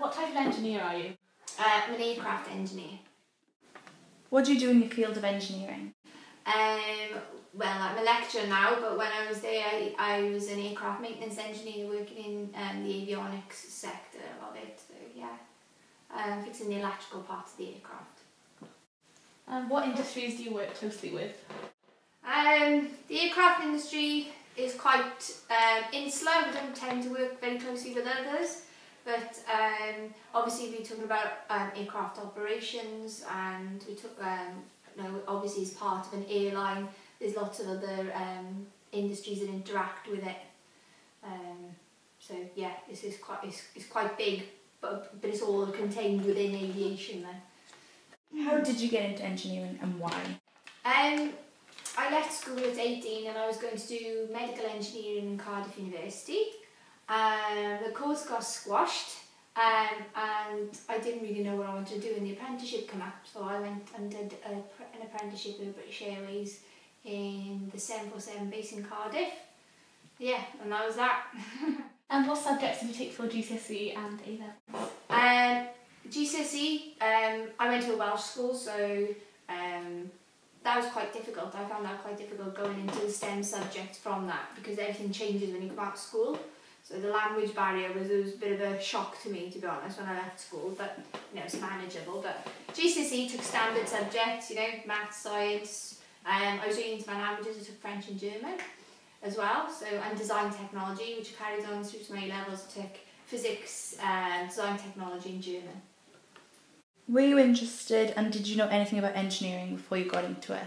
What type of engineer are you? I'm an aircraft engineer. What do you do in your field of engineering? Well, I'm a lecturer now, but when I was there, I was an aircraft maintenance engineer working in the avionics sector of it. So yeah, fixing the electrical parts of the aircraft. What industries do you work closely with? The aircraft industry is quite insular. We don't tend to work very closely with others. But obviously we're talking about aircraft operations, and we took, obviously as part of an airline, there's lots of other industries that interact with it. So yeah, this is quite big, but it's all contained within aviation then. How did you get into engineering and why? I left school at 18 and I was going to do medical engineering in Cardiff University. The course got squashed and I didn't really know what I wanted to do, and the apprenticeship came up, so I went and did an apprenticeship with British Airways in the 747 base in Cardiff. Yeah, and that was that. And what subjects did you take for GCSE and A-levels? GCSE, I went to a Welsh school, so that was quite difficult. I found that quite difficult going into the STEM subjects from that, because everything changes when you come out of school. So the language barrier was a bit of a shock to me, to be honest, when I left school, but it's manageable. But GCSE took standard subjects, maths, science. I was really into my languages. I took French and German as well, and design technology, which I carried on through to my A-levels. I took physics, design technology and German. Were you interested, and did you know anything about engineering before you got into it?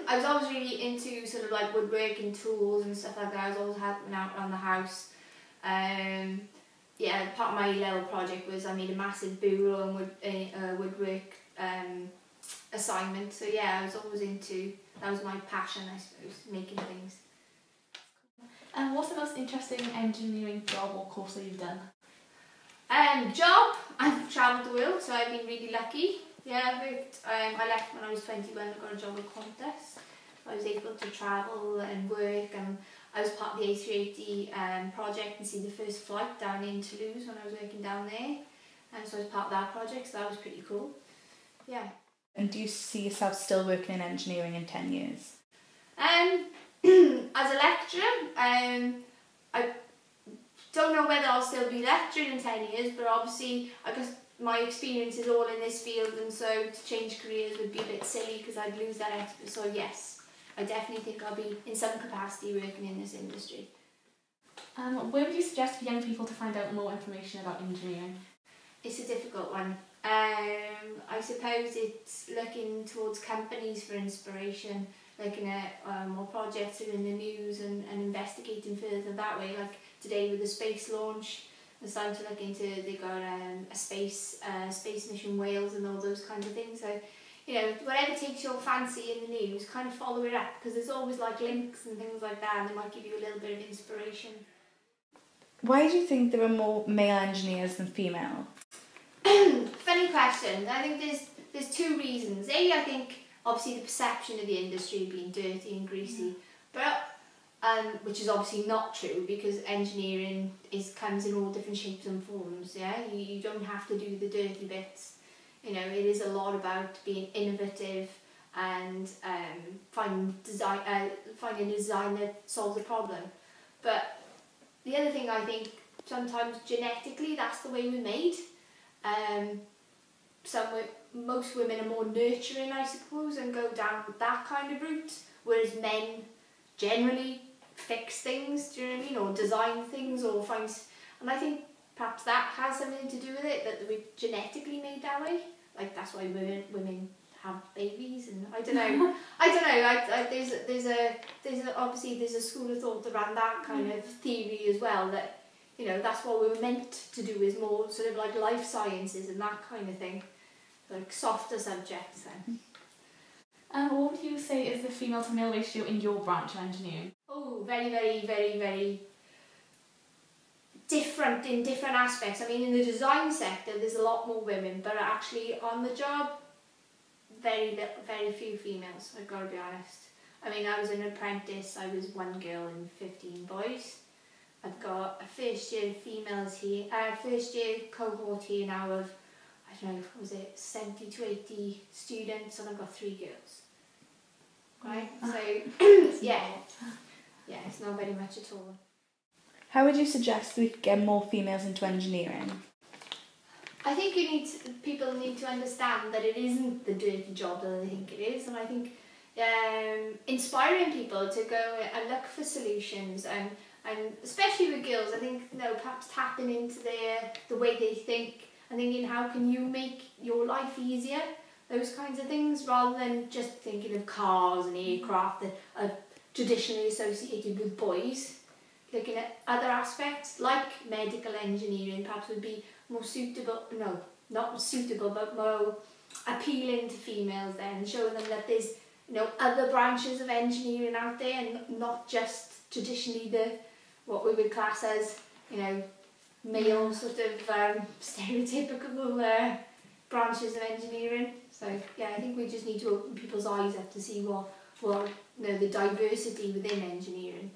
I was always really into sort of like woodworking tools and stuff like that. I was always helping out around the house. Part of my A-level project was I made a massive bureau and woodwork assignment. So yeah, I was always into, that was my passion, I suppose, making things. And what's the most interesting engineering job or course that you've done? Job, I've travelled the world, so I've been really lucky. Yeah, I left when I was 21 and got a job at Qantas. I was able to travel and work, and I was part of the A380 project and see the first flight down in Toulouse when I was working down there. And so I was part of that project, so that was pretty cool. Yeah. And do you see yourself still working in engineering in 10 years? As a lecturer, I don't know whether I'll still be lecturing in 10 years, but obviously I guess my experience is all in this field, and so to change careers would be a bit silly because I'd lose that expertise. So yes, I definitely think I'll be in some capacity working in this industry. Where would you suggest for young people to find out more information about engineering? It's a difficult one. I suppose it's looking towards companies for inspiration, looking at what projects are in the news and investigating further that way. Like today with the space launch, they're starting to look into, they got a space mission Wales and all those kinds of things. So, whatever takes your fancy in the news, kind of follow it up, because there's always like links and things like that, and they might give you a little bit of inspiration. Why do you think there are more male engineers than female? Funny question. I think there's two reasons. A, I think obviously the perception of the industry being dirty and greasy, but which is obviously not true, because engineering comes in all different shapes and forms. Yeah, you don't have to do the dirty bits. It is a lot about being innovative and finding a design that solves a problem. But the other thing, I think sometimes genetically that's the way we're made. Most women are more nurturing, I suppose, and go down that kind of route, whereas men generally fix things, do you know what I mean, or design things, or find. And I think perhaps that has something to do with it, that we're genetically made that way. Like that's why women have babies, and I don't know. There's a school of thought around that kind of theory as well, that that's what we were meant to do, is more sort of like life sciences and that kind of thing, like softer subjects then. What would you say is the female to male ratio in your branch of engineering? Oh, very, very, very, very different in different aspects. I mean, in the design sector, there's a lot more women, but actually on the job, very few females, I've got to be honest. I mean, I was an apprentice, I was one girl and 15 boys. I've got a first year females here, first year cohort here now of, I don't know, was it 70 to 80 students, and I've got 3 girls. Right? So, yeah, it's not very much at all. How would you suggest we could get more females into engineering? I think people need to understand that it isn't the dirty job that they think it is, and I think inspiring people to go and look for solutions, and especially with girls, I think perhaps tapping into the way they think and thinking, how can you make your life easier, those kinds of things, rather than just thinking of cars and aircraft that are traditionally associated with boys. Looking at other aspects like medical engineering perhaps would be more suitable, no, not suitable, but more appealing to females then, showing them that there's other branches of engineering out there, and not just traditionally what we would class as male sort of stereotypical branches of engineering. So yeah, I think we just need to open people's eyes up to see what the diversity within engineering.